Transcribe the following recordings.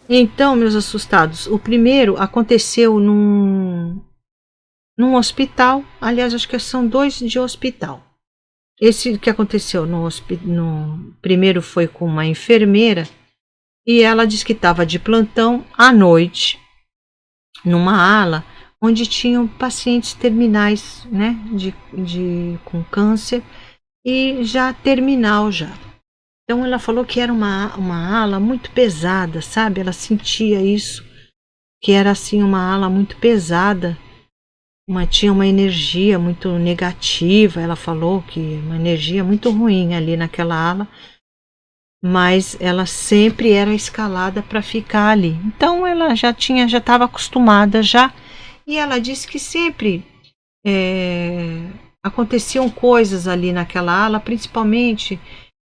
Então, meus assustados, o primeiro aconteceu num hospital. Aliás, acho que são dois de hospital. Esse que aconteceu no primeiro foi com uma enfermeira e ela disse que estava de plantão à noite numa ala onde tinham pacientes terminais, né, com câncer e já terminal já. Então ela falou que era uma ala muito pesada, sabe? Ela sentia isso, que era assim uma ala muito pesada, tinha uma energia muito negativa. Ela falou que uma energia muito ruim ali naquela ala, mas ela sempre era escalada para ficar ali. Então ela já estava acostumada já, e ela disse que sempre aconteciam coisas ali naquela ala, principalmente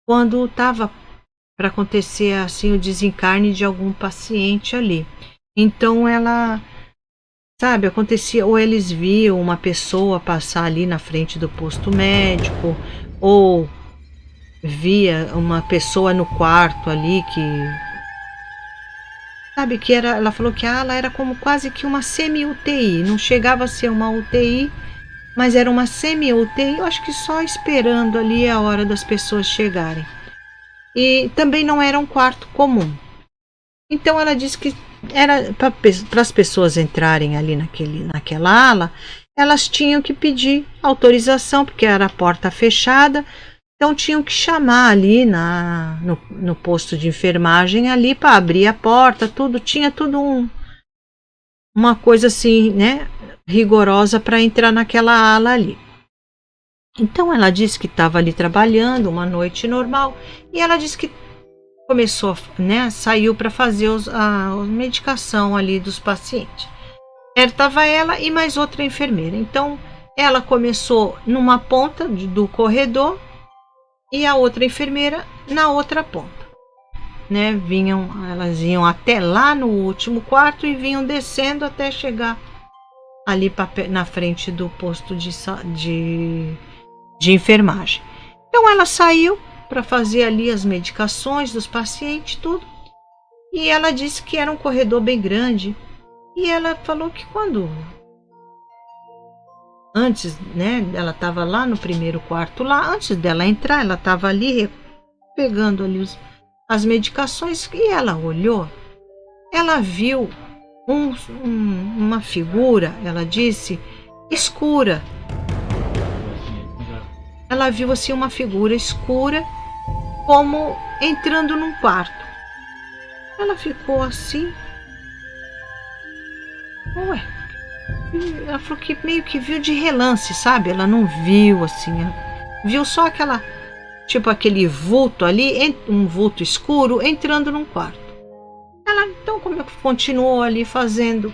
quando estava para acontecer assim o desencarne de algum paciente ali. Então ela, sabe, acontecia, ou eles viam uma pessoa passar ali na frente do posto médico, ou via uma pessoa no quarto ali que, sabe, que era, ela falou que ela era como quase que uma semi-UTI, não chegava a ser uma UTI, mas era uma semi-UTI, eu acho que só esperando ali a hora das pessoas chegarem. E também não era um quarto comum. Então ela disse que era para as pessoas entrarem ali naquela ala, elas tinham que pedir autorização, porque era a porta fechada. Então tinham que chamar ali no posto de enfermagem ali para abrir a porta, tinha tudo uma coisa assim, né, rigorosa para entrar naquela ala ali. Então ela disse que estava ali trabalhando uma noite normal e ela disse que começou, né, saiu para fazer a medicação ali dos pacientes. Estava ela e mais outra enfermeira. Então ela começou numa ponta do corredor e a outra enfermeira na outra ponta, né? Elas iam até lá no último quarto e vinham descendo até chegar ali na frente do posto de enfermagem. Então ela saiu para fazer ali as medicações dos pacientes, tudo. E ela disse que era um corredor bem grande. E ela falou que antes, né, ela estava lá no primeiro quarto lá, antes dela entrar, ela estava ali pegando ali as medicações e ela olhou, ela viu uma figura, ela disse, escura. Ela viu assim uma figura escura como entrando num quarto. Ela ficou assim. Ué. Ela falou que meio que viu de relance, sabe? Ela não viu assim. Viu só aquele vulto ali, um vulto escuro, entrando num quarto. Ela então continuou ali fazendo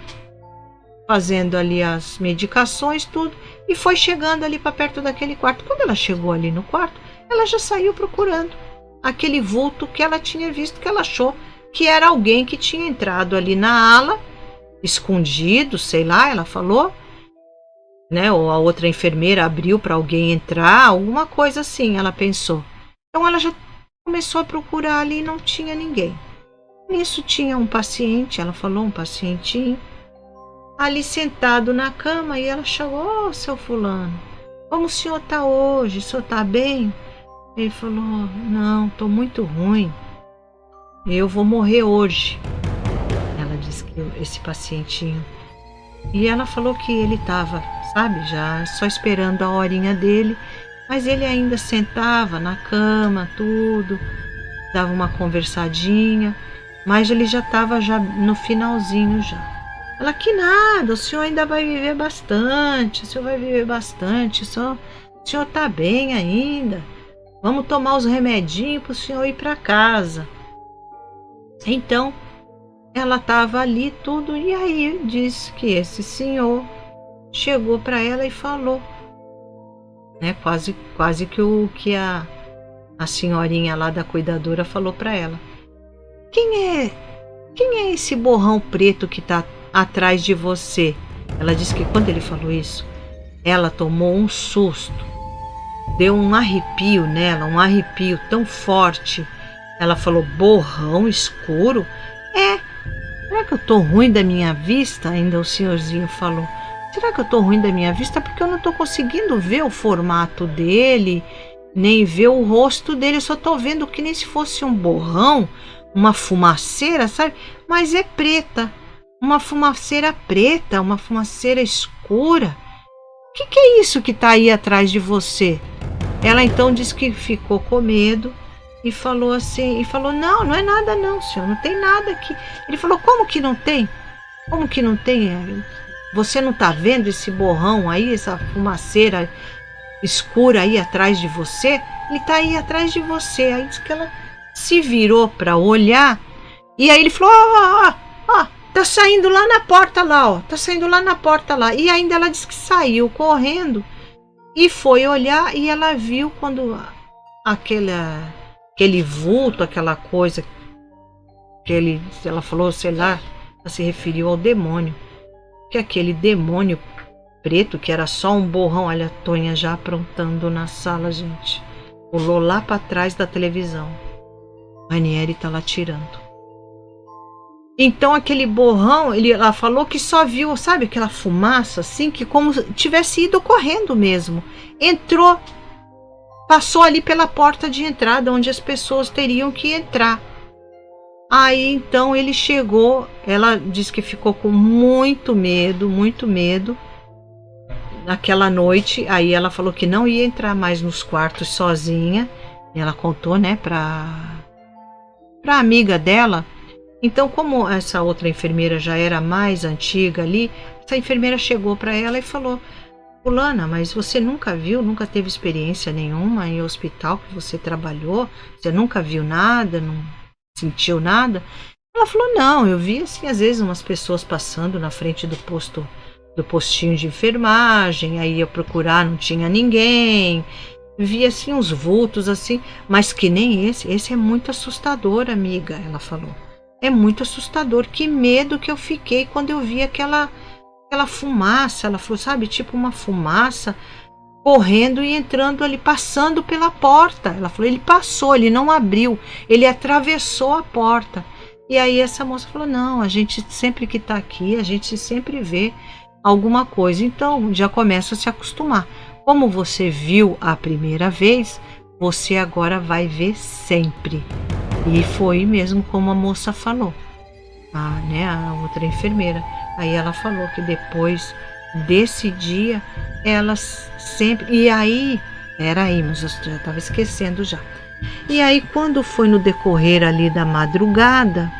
ali as medicações, tudo, e foi chegando ali para perto daquele quarto. Quando ela chegou ali no quarto, ela já saiu procurando aquele vulto que ela tinha visto, que ela achou que era alguém que tinha entrado ali na ala, escondido, sei lá, ela falou, né? Ou a outra enfermeira abriu para alguém entrar, alguma coisa assim, ela pensou. Então ela já começou a procurar ali e não tinha ninguém. Nisso tinha um paciente, ela falou, um pacientinho, ali sentado na cama, e ela chegou, seu fulano, como o senhor está hoje? O senhor está bem? Ele falou, não, estou muito ruim, eu vou morrer hoje. Ela disse que esse pacientinho, e ela falou que ele estava, sabe, já só esperando a horinha dele, mas ele ainda sentava na cama, tudo, dava uma conversadinha, mas ele já estava já no finalzinho já. Ela, que nada, o senhor ainda vai viver bastante, o senhor vai viver bastante, o senhor está bem ainda, vamos tomar os remedinhos para o senhor ir para casa. Então, ela estava ali tudo, e aí disse que esse senhor chegou para ela e falou, né, quase que o que a senhorinha lá da cuidadora falou para ela. Quem é esse borrão preto que está atrás de você? Ela disse que quando ele falou isso, ela tomou um susto, deu um arrepio nela, um arrepio tão forte. Ela falou, borrão escuro? que eu tô ruim da minha vista? Ainda o senhorzinho falou. Será que eu tô ruim da minha vista? Porque eu não tô conseguindo ver o formato dele, nem ver o rosto dele. Eu só tô vendo que nem se fosse um borrão, uma fumaceira, sabe? Mas é preta. Uma fumaceira preta, uma fumaceira escura. O que é isso que tá aí atrás de você? Ela então disse que ficou com medo e falou assim, não, não é nada não, senhor, não tem nada aqui. Ele falou, como que não tem? Como que não tem? Você não tá vendo esse borrão aí, essa fumaceira escura aí atrás de você? Ele tá aí atrás de você. Aí disse que ela se virou para olhar e aí ele falou, ó, tá saindo lá na porta lá, ó, tá saindo lá na porta lá. E ainda ela disse que saiu correndo e foi olhar e ela viu quando aquele vulto, aquela coisa que ela falou, sei lá, ela se referiu ao demônio, que aquele demônio preto, que era só um borrão, olha a Tonha já aprontando na sala, gente, pulou lá para trás da televisão. Ranieri tá lá tirando. Então aquele borrão, ela falou que só viu, sabe, aquela fumaça assim, que como tivesse ido correndo mesmo. Entrou, passou ali pela porta de entrada, onde as pessoas teriam que entrar. Aí então ele chegou, ela disse que ficou com muito medo naquela noite. Aí ela falou que não ia entrar mais nos quartos sozinha. E ela contou, né, pra amiga dela. Então, como essa outra enfermeira já era mais antiga ali, essa enfermeira chegou para ela e falou, fulana, mas você nunca nunca teve experiência nenhuma em hospital que você trabalhou? Você nunca viu nada, não sentiu nada? Ela falou, não, eu vi assim, às vezes umas pessoas passando na frente do postinho de enfermagem, aí eu procurar, não tinha ninguém, vi assim uns vultos assim, mas que nem esse é muito assustador, amiga, ela falou. É muito assustador, que medo que eu fiquei quando eu vi aquela fumaça, ela falou, sabe, tipo uma fumaça correndo e entrando ali, passando pela porta. Ela falou, ele passou, ele não abriu, ele atravessou a porta. E aí essa moça falou, não, a gente sempre que está aqui, a gente sempre vê alguma coisa, então já começa a se acostumar. Como você viu a primeira vez, você agora vai ver sempre. E foi mesmo como a moça falou, a outra enfermeira. Aí ela falou que depois desse dia, elas sempre... E aí, mas eu já estava esquecendo já. E aí, quando foi no decorrer ali da madrugada,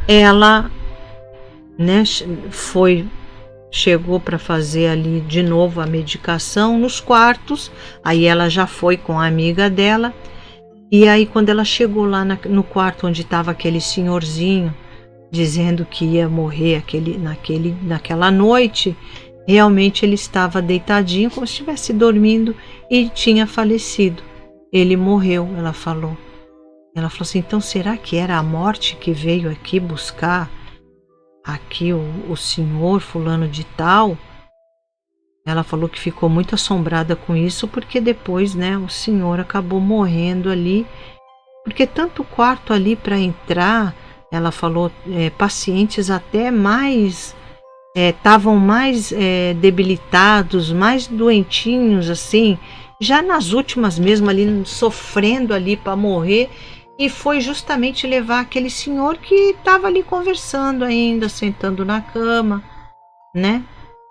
ela, né, chegou para fazer ali de novo a medicação nos quartos. Aí ela já foi com a amiga dela. E aí quando ela chegou lá no quarto onde estava aquele senhorzinho dizendo que ia morrer naquela noite, realmente ele estava deitadinho como se estivesse dormindo e tinha falecido. Ele morreu, ela falou. Ela falou assim, então será que era a morte que veio aqui buscar aqui o senhor fulano de tal? Ela falou que ficou muito assombrada com isso, porque depois, né, o senhor acabou morrendo ali, porque tanto o quarto ali para entrar, ela falou, pacientes até mais, estavam mais debilitados, mais doentinhos, assim, já nas últimas mesmo ali, sofrendo ali para morrer, e foi justamente levar aquele senhor que estava ali conversando ainda, sentando na cama, né?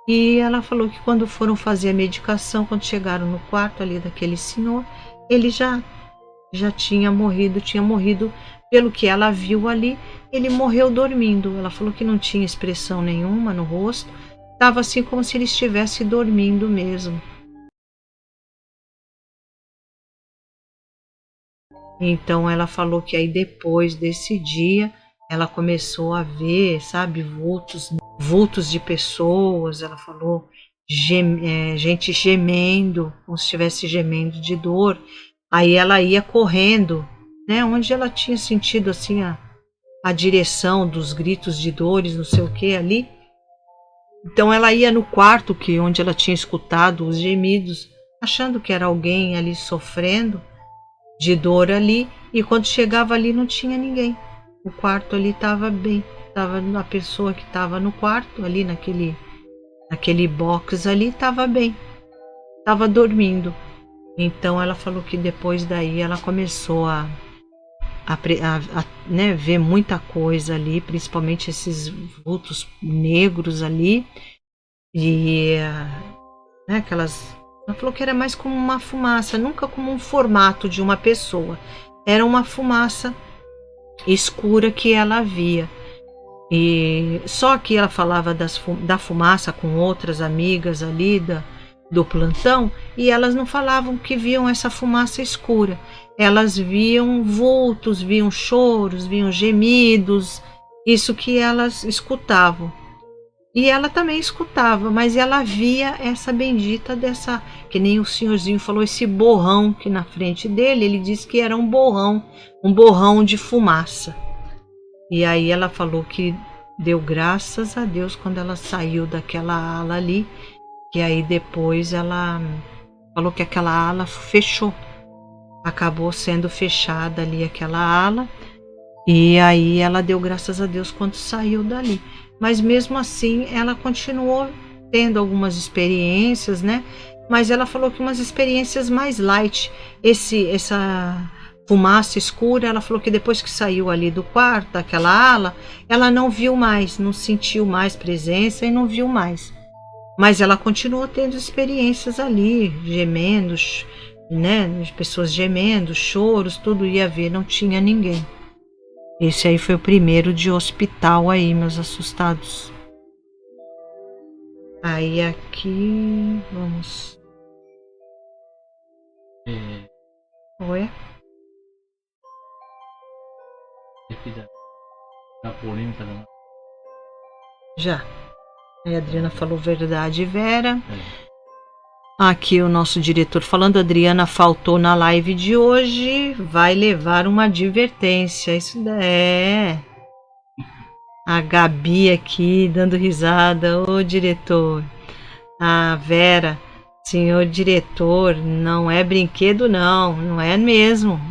E ela falou que quando foram fazer a medicação, quando chegaram no quarto ali daquele senhor, ele já tinha morrido, pelo que ela viu ali, ele morreu dormindo. Ela falou que não tinha expressão nenhuma no rosto, estava assim como se ele estivesse dormindo mesmo. Então ela falou que aí depois desse dia, ela começou a ver, sabe, vultos de pessoas. Ela falou, gente gemendo, como se estivesse gemendo de dor. Aí ela ia correndo, né, onde ela tinha sentido assim a direção dos gritos de dores, não sei o que ali. Então ela ia no quarto onde ela tinha escutado os gemidos, achando que era alguém ali sofrendo de dor ali, e quando chegava ali não tinha ninguém. o quarto ali estava bem, estava a pessoa que estava no quarto ali naquele box ali estava bem, estava dormindo. Então ela falou que depois daí ela começou a né, ver muita coisa ali, principalmente esses vultos negros ali e né, ela falou que era mais como uma fumaça, nunca como um formato de uma pessoa, era uma fumaça escura que ela via. E só que ela falava da fumaça com outras amigas ali do plantão, e elas não falavam que viam essa fumaça escura. Elas viam vultos, viam choros, viam gemidos, isso que elas escutavam. E ela também escutava, mas ela via essa bendita dessa, que nem o senhorzinho falou, esse borrão que na frente dele, ele disse que era um borrão de fumaça. E aí ela falou que deu graças a Deus quando ela saiu daquela ala ali, que aí depois ela falou que aquela ala fechou, acabou sendo fechada ali aquela ala, e aí ela deu graças a Deus quando saiu dali. Mas mesmo assim ela continuou tendo algumas experiências, né? Mas ela falou que umas experiências mais light, essa fumaça escura, ela falou que depois que saiu ali do quarto, daquela ala, ela não viu mais, não sentiu mais presença e não viu mais. Mas ela continuou tendo experiências ali, gemendo, né? Pessoas gemendo, choros, tudo ia ver, não tinha ninguém. Esse aí foi o primeiro de hospital aí, meus assustados. Aí aqui, vamos. Oi? Da polêmica da... Já. A Adriana falou verdade, Vera. Aqui o nosso diretor falando, Adriana faltou na live de hoje, vai levar uma advertência. Isso é. A Gabi aqui dando risada, ô diretor. A Vera, senhor diretor, não é brinquedo não é mesmo.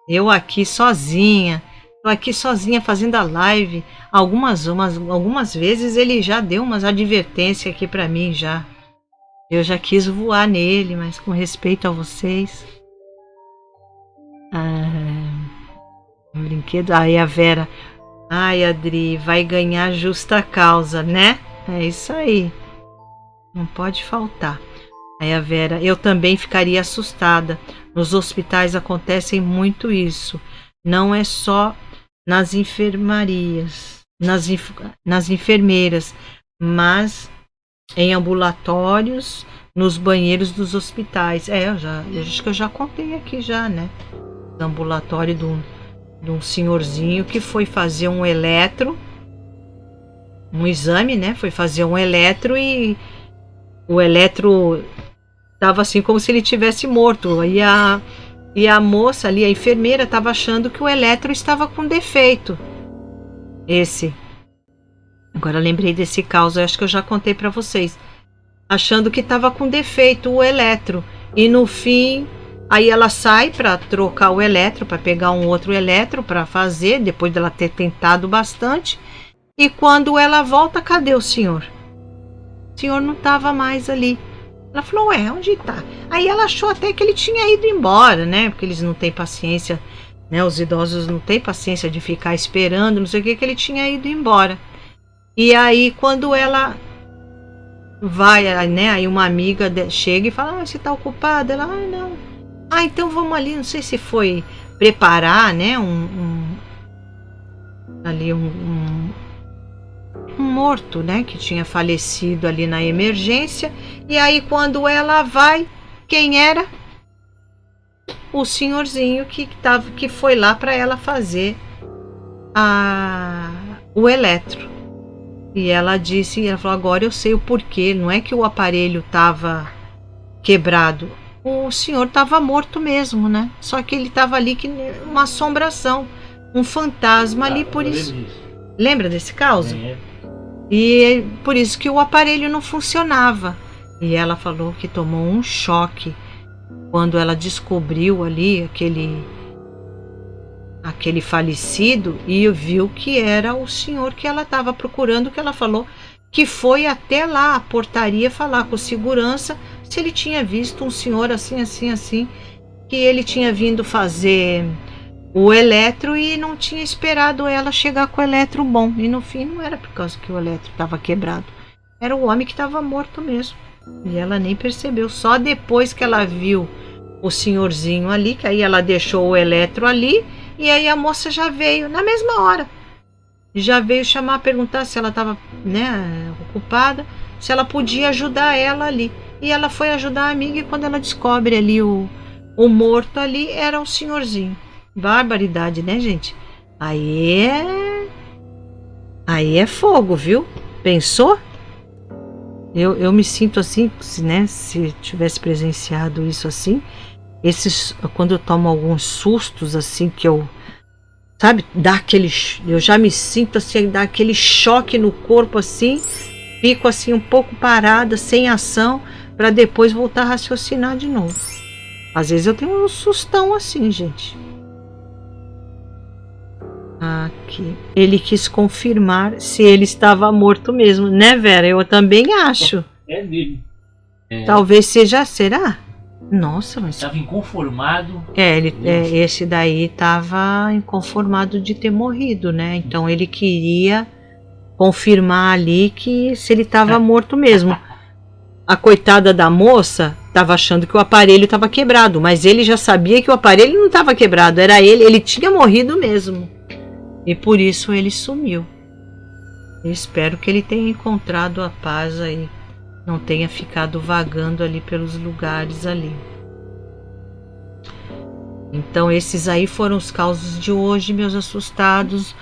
Eu aqui sozinha. Estou aqui sozinha fazendo a live. Algumas vezes ele já deu umas advertências aqui para mim já. Eu já quis voar nele, mas com respeito a vocês. Um brinquedo. Aí a Vera. Ai, Adri, vai ganhar justa causa, né? É isso aí. Não pode faltar. Aí a Vera, eu também ficaria assustada. Nos hospitais acontecem muito isso. Não é só nas enfermarias, nas enfermeiras, mas em ambulatórios, nos banheiros dos hospitais. Eu acho que eu já contei aqui já, né? No ambulatório de um senhorzinho que foi fazer um exame, né? Foi fazer um eletro e o eletro estava assim como se ele tivesse morto. E a moça ali, a enfermeira, estava achando que o eletro estava com defeito. Agora lembrei desse caso, acho que eu já contei para vocês. Achando que estava com defeito o eletro. E no fim, aí ela sai para trocar o eletro, para pegar um outro eletro para fazer, depois dela ter tentado bastante. E quando ela volta, cadê o senhor? O senhor não estava mais ali. Ela falou, ué, onde está? Aí ela achou até que ele tinha ido embora, né? Porque eles não têm paciência, né? Os idosos não têm paciência de ficar esperando, não sei o que ele tinha ido embora. E aí, quando ela vai, né? Aí uma amiga chega e fala, você está ocupada? Ela, não. Então vamos ali, não sei se foi preparar, né? Um morto, né? Que tinha falecido ali na emergência. E aí, quando ela vai, quem era? O senhorzinho que foi lá para ela fazer o eletro. E ela falou, agora eu sei o porquê, não é que o aparelho estava quebrado, o senhor estava morto mesmo, né? Só que ele estava ali que uma assombração, um fantasma ali, por isso. Lembra desse caso? E por isso que o aparelho não funcionava. E ela falou que tomou um choque quando ela descobriu ali aquele falecido e viu que era o senhor que ela estava procurando, que ela falou que foi até lá a portaria falar com o segurança se ele tinha visto um senhor assim, assim, assim, que ele tinha vindo fazer o eletro e não tinha esperado ela chegar com o eletro bom. E no fim não era por causa que o eletro estava quebrado. Era o homem que estava morto mesmo. E ela nem percebeu. Só depois que ela viu o senhorzinho ali, que aí ela deixou o eletro ali, e aí a moça já veio na mesma hora. Já veio chamar, perguntar se ela estava, né, ocupada, se ela podia ajudar ela ali. E ela foi ajudar a amiga, e quando ela descobre ali o morto ali, era o senhorzinho. Barbaridade, né, gente? Aí é fogo, viu? Pensou? Eu me sinto assim, né? Se tivesse presenciado isso assim, quando eu tomo alguns sustos assim, que eu, sabe, eu já me sinto assim, dá aquele choque no corpo assim, fico assim um pouco parada, sem ação, para depois voltar a raciocinar de novo. Às vezes eu tenho um sustão assim, gente. Aqui. Ele quis confirmar se ele estava morto mesmo, né, Vera? Eu também acho. É dele. Talvez seja, será? Nossa, mas estava inconformado. Esse daí estava inconformado de ter morrido, né? Então ele queria confirmar ali que se ele estava morto mesmo. A coitada da moça estava achando que o aparelho estava quebrado, mas ele já sabia que o aparelho não estava quebrado, era ele tinha morrido mesmo. E por isso ele sumiu. Eu espero que ele tenha encontrado a paz aí, não tenha ficado vagando ali pelos lugares ali. Então esses aí foram os causos de hoje, meus assustados.